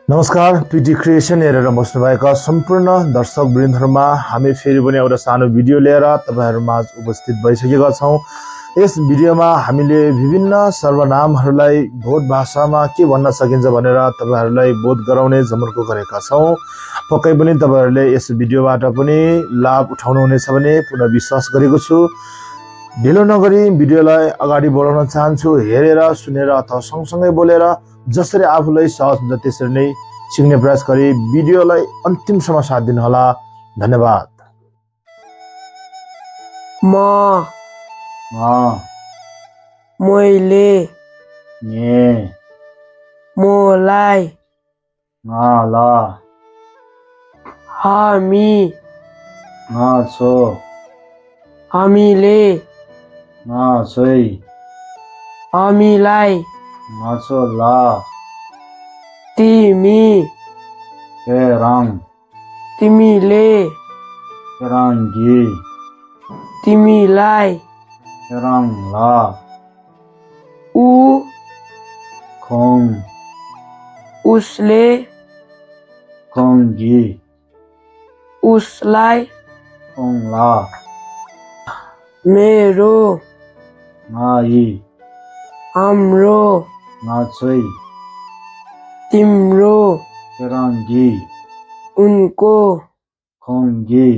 नमस्कार PT creation हेरेर बस्नुभएका सम्पूर्ण दर्शक वृन्दहरुमा हामी फेरि पनि एउटा सानो भिडियो लिएर तपाईहरुमा उपस्थित भइसकेका छौं। यस भिडियोमा हामीले विभिन्न सर्वनामहरुलाई बोध भाषामा के भन्न सकिन्छ भनेर तपाईहरुलाई बोध गराउने जमर्को गरेका छौं। पक्कै पनि तपाईहरुले यस भिडियोबाट पनि लाभ उठाउनु हुनेछ भने पूर्ण विश्वास गरेको छु। ढिलो नगरी भिडियोलाई अगाडि बढाउन चाहन्छु। हेरेर सुनेर अथवा सँगसँगै बोलेर जसरी आफूलाई सहज हुन्छ त्यसरी नै सिक्ने प्रयास गरी भिडियोलाई अन्तिमसम्म साथ दिनुहोला। धन्यवाद। मैले ने मोलाई ला हामी छो हामीले छोइ हामीलाई छो ला तिमी रङ तिमीले रङ्गी तिमीलाई रङ ला ऊ खोङ उसले खोङ्गी उसलाई खोङ ला मेरो यी हाम्रो छोइ तिम्रो रङ्गी उनको खोङ्गी